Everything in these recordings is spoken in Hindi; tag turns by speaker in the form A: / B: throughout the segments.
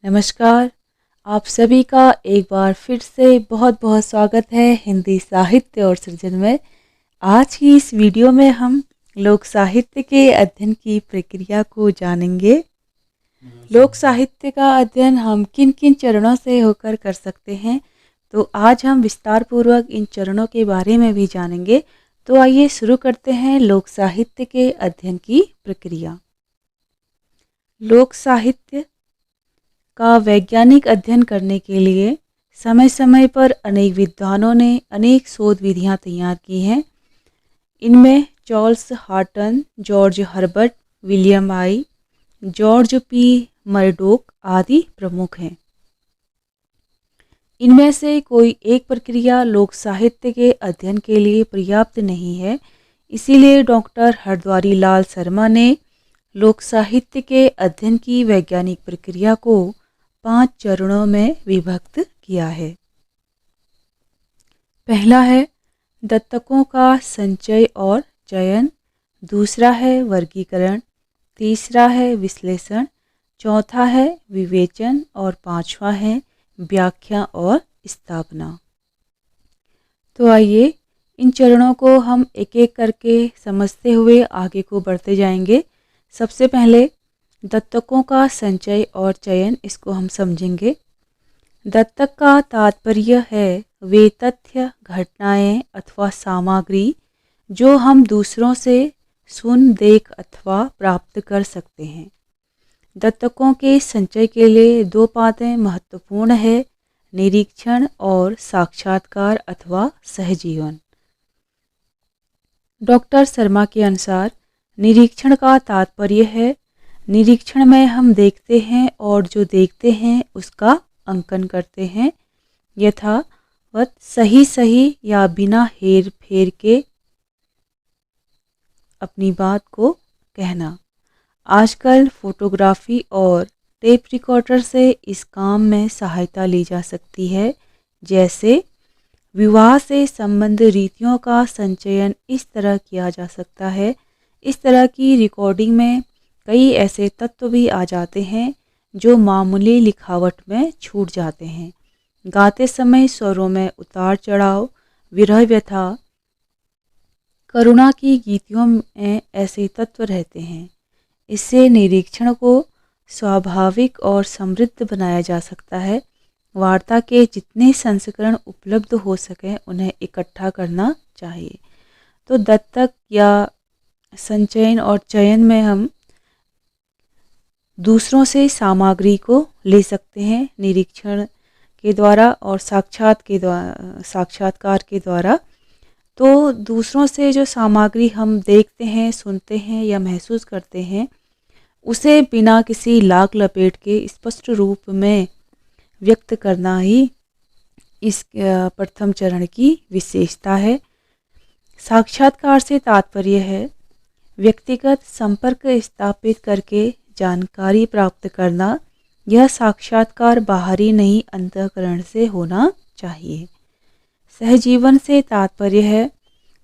A: नमस्कार। आप सभी का एक बार फिर से बहुत बहुत स्वागत है हिंदी साहित्य और सृजन में। आज की इस वीडियो में हम लोक साहित्य के अध्ययन की प्रक्रिया को जानेंगे। लोक साहित्य का अध्ययन हम किन किन चरणों से होकर कर सकते हैं, तो आज हम विस्तार पूर्वक इन चरणों के बारे में भी जानेंगे। तो आइए शुरू करते हैं लोक साहित्य के अध्ययन की प्रक्रिया। लोक साहित्य का वैज्ञानिक अध्ययन करने के लिए समय समय पर अनेक विद्वानों ने अनेक शोध विधियां तैयार की हैं। इनमें Charles Horton, George Herbert, William I, George P Murdock आदि प्रमुख हैं। इनमें से कोई एक प्रक्रिया लोक साहित्य के अध्ययन के लिए पर्याप्त नहीं है। इसीलिए डॉक्टर हरद्वारी लाल शर्मा ने लोक साहित्य के अध्ययन की वैज्ञानिक प्रक्रिया को 5 चरणों में विभक्त किया है। पहला है दत्तकों का संचय और चयन, दूसरा है वर्गीकरण, तीसरा है विश्लेषण, चौथा है विवेचन और पांचवा है व्याख्या और स्थापना। तो आइए इन चरणों को हम एक एक करके समझते हुए आगे को बढ़ते जाएंगे। सबसे पहले दत्तकों का संचय और चयन, इसको हम समझेंगे। दत्तक का तात्पर्य है वे तथ्य, घटनाएं अथवा सामग्री जो हम दूसरों से सुन, देख अथवा प्राप्त कर सकते हैं। दत्तकों के संचय के लिए 2 बातें महत्वपूर्ण है, निरीक्षण और साक्षात्कार अथवा सहजीवन। डॉक्टर शर्मा के अनुसार निरीक्षण का तात्पर्य है निरीक्षण में हम देखते हैं और जो देखते हैं उसका अंकन करते हैं, यथावत सही सही या बिना हेर फेर के अपनी बात को कहना। आजकल फोटोग्राफी और टेप रिकॉर्डर से इस काम में सहायता ली जा सकती है। जैसे विवाह से संबंध रीतियों का संचयन इस तरह किया जा सकता है। इस तरह की रिकॉर्डिंग में कई ऐसे तत्व भी आ जाते हैं जो मामूली लिखावट में छूट जाते हैं। गाते समय स्वरों में उतार चढ़ाव, विरह व्यथा, करुणा की गीतियों में ऐसे तत्व रहते हैं। इससे निरीक्षण को स्वाभाविक और समृद्ध बनाया जा सकता है। वार्ता के जितने संस्करण उपलब्ध हो सकें उन्हें इकट्ठा करना चाहिए। तो दत्तक या संचयन और चयन में हम दूसरों से सामग्री को ले सकते हैं निरीक्षण के द्वारा और साक्षात्कार के द्वारा। तो दूसरों से जो सामग्री हम देखते हैं, सुनते हैं या महसूस करते हैं, उसे बिना किसी लाग लपेट के स्पष्ट रूप में व्यक्त करना ही इस प्रथम चरण की विशेषता है। साक्षात्कार से तात्पर्य है व्यक्तिगत संपर्क स्थापित करके जानकारी प्राप्त करना। यह साक्षात्कार बाहरी नहीं, अंतःकरण से होना चाहिए। सहजीवन से तात्पर्य है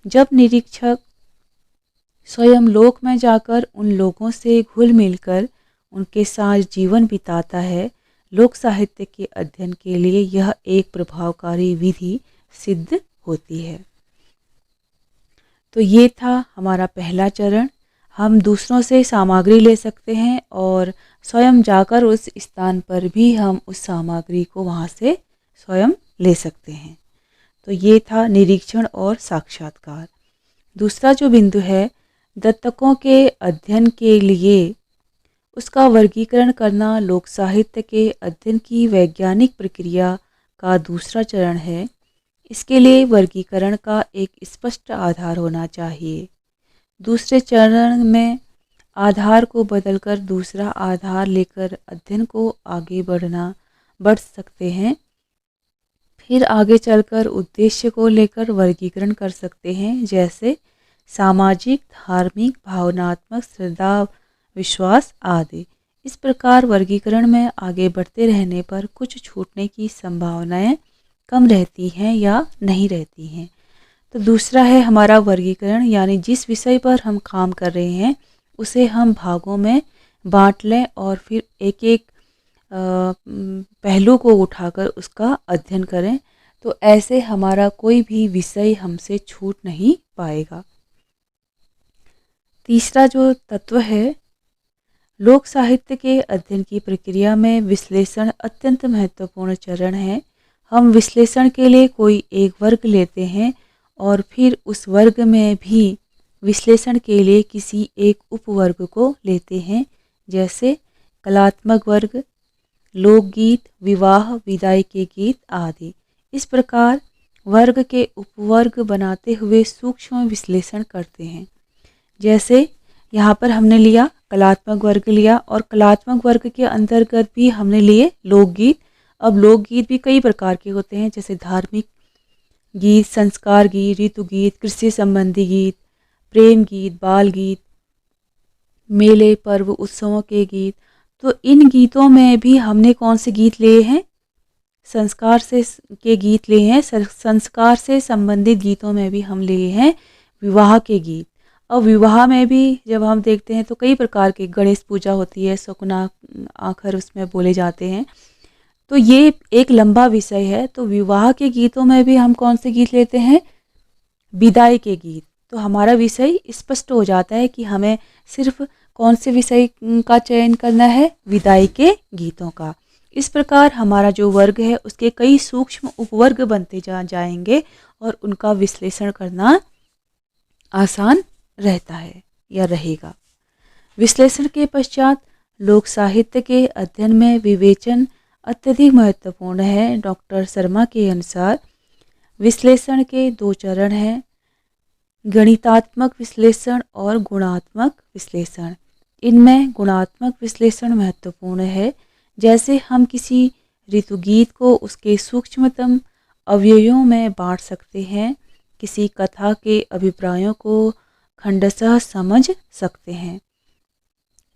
A: जब निरीक्षक स्वयं लोक में जाकर उन लोगों से घुल मिलकर उनके साथ जीवन बिताता है। लोक साहित्य के अध्ययन के लिए यह एक प्रभावकारी विधि सिद्ध होती है। तो ये था हमारा पहला चरण। हम दूसरों से सामग्री ले सकते हैं और स्वयं जाकर उस स्थान पर भी हम उस सामग्री को वहाँ से स्वयं ले सकते हैं। तो ये था निरीक्षण और साक्षात्कार। दूसरा जो बिंदु है दत्तकों के अध्ययन के लिए उसका वर्गीकरण करना लोक साहित्य के अध्ययन की वैज्ञानिक प्रक्रिया का दूसरा चरण है। इसके लिए वर्गीकरण का एक स्पष्ट आधार होना चाहिए। दूसरे चरण में आधार को बदलकर दूसरा आधार लेकर अध्ययन को आगे बढ़ सकते हैं। फिर आगे चलकर उद्देश्य को लेकर वर्गीकरण कर सकते हैं, जैसे सामाजिक, धार्मिक, भावनात्मक, श्रद्धा, विश्वास आदि। इस प्रकार वर्गीकरण में आगे बढ़ते रहने पर कुछ छूटने की संभावनाएं कम रहती हैं या नहीं रहती हैं। तो दूसरा है हमारा वर्गीकरण, यानी जिस विषय पर हम काम कर रहे हैं उसे हम भागों में बांट लें और फिर एक एक पहलू को उठाकर उसका अध्ययन करें, तो ऐसे हमारा कोई भी विषय हमसे छूट नहीं पाएगा। तीसरा जो तत्व है, लोक साहित्य के अध्ययन की प्रक्रिया में विश्लेषण अत्यंत महत्वपूर्ण चरण है। हम विश्लेषण के लिए कोई एक वर्ग लेते हैं और फिर उस वर्ग में भी विश्लेषण के लिए किसी एक उपवर्ग को लेते हैं, जैसे कलात्मक वर्ग, लोकगीत, विवाह, विदाई के गीत आदि। इस प्रकार वर्ग के उपवर्ग बनाते हुए सूक्ष्म विश्लेषण करते हैं। जैसे यहाँ पर हमने लिया कलात्मक वर्ग लिया, और कलात्मक वर्ग के अंतर्गत भी हमने लिए लोकगीत। अब लोकगीत भी कई प्रकार के होते हैं, जैसे धार्मिक गीत, संस्कार गीत, ऋतु गीत, कृषि संबंधी गीत, प्रेम गीत, बाल गीत, मेले, पर्व, उत्सवों के गीत। तो इन गीतों में भी हमने कौन से गीत लिए हैं? संस्कार से के गीत लिए हैं। संस्कार से संबंधित गीतों में भी हम लिए हैं विवाह के गीत। और विवाह में भी जब हम देखते हैं तो कई प्रकार के, गणेश पूजा होती है, शकुना आखर उसमें बोले जाते हैं। तो ये एक लंबा विषय है। तो विवाह के गीतों में भी हम कौन से गीत लेते हैं? विदाई के गीत। तो हमारा विषय स्पष्ट हो जाता है कि हमें सिर्फ कौन से विषय का चयन करना है? विदाई के गीतों का। इस प्रकार हमारा जो वर्ग है उसके कई सूक्ष्म उपवर्ग बनते जाएंगे और उनका विश्लेषण करना आसान रहता है या रहेगा। विश्लेषण के पश्चात लोक साहित्य के अध्ययन में विवेचन अत्यधिक महत्वपूर्ण है। डॉक्टर शर्मा के अनुसार विश्लेषण के 2 चरण हैं, गणितात्मक विश्लेषण और गुणात्मक विश्लेषण। इनमें गुणात्मक विश्लेषण महत्वपूर्ण है। जैसे हम किसी ऋतुगीत को उसके सूक्ष्मतम अवयवों में बांट सकते हैं, किसी कथा के अभिप्रायों को खंडशः समझ सकते हैं।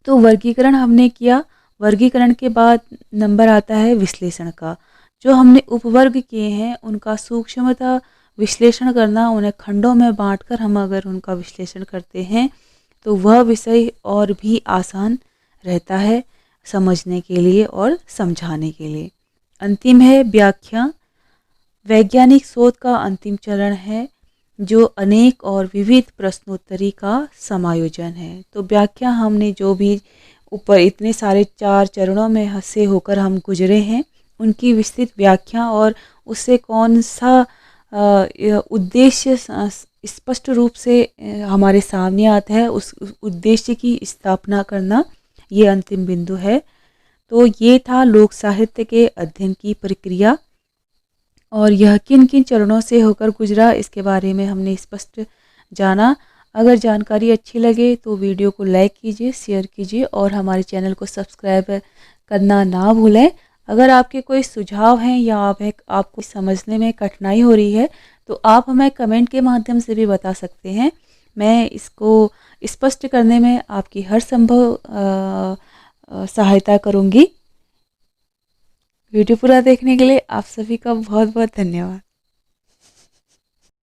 A: तो वर्गीकरण हमने किया। वर्गीकरण के बाद नंबर आता है विश्लेषण का। जो हमने उपवर्ग किए हैं उनका सूक्ष्मता विश्लेषण करना, उन्हें खंडों में बांटकर हम अगर उनका विश्लेषण करते हैं तो वह विषय और भी आसान रहता है समझने के लिए और समझाने के लिए। अंतिम है व्याख्या। वैज्ञानिक शोध का अंतिम चरण है जो अनेक और विविध प्रश्नोत्तरी का समायोजन है। तो व्याख्या हमने जो भी ऊपर इतने सारे 4 चरणों में से होकर हम गुजरे हैं उनकी विस्तृत व्याख्या और उससे कौन सा उद्देश्य स्पष्ट रूप से हमारे सामने आता है, उस उद्देश्य की स्थापना करना, ये अंतिम बिंदु है। तो ये था लोक साहित्य के अध्ययन की प्रक्रिया और यह किन किन चरणों से होकर गुजरा इसके बारे में हमने स्पष्ट जाना। अगर जानकारी अच्छी लगे तो वीडियो को लाइक कीजिए, शेयर कीजिए और हमारे चैनल को सब्सक्राइब करना ना भूलें। अगर आपके कोई सुझाव हैं या आपको समझने में कठिनाई हो रही है तो आप हमें कमेंट के माध्यम से भी बता सकते हैं। मैं इसको स्पष्ट करने में आपकी हर संभव सहायता करूंगी। वीडियो पूरा देखने के लिए आप सभी का बहुत बहुत धन्यवाद।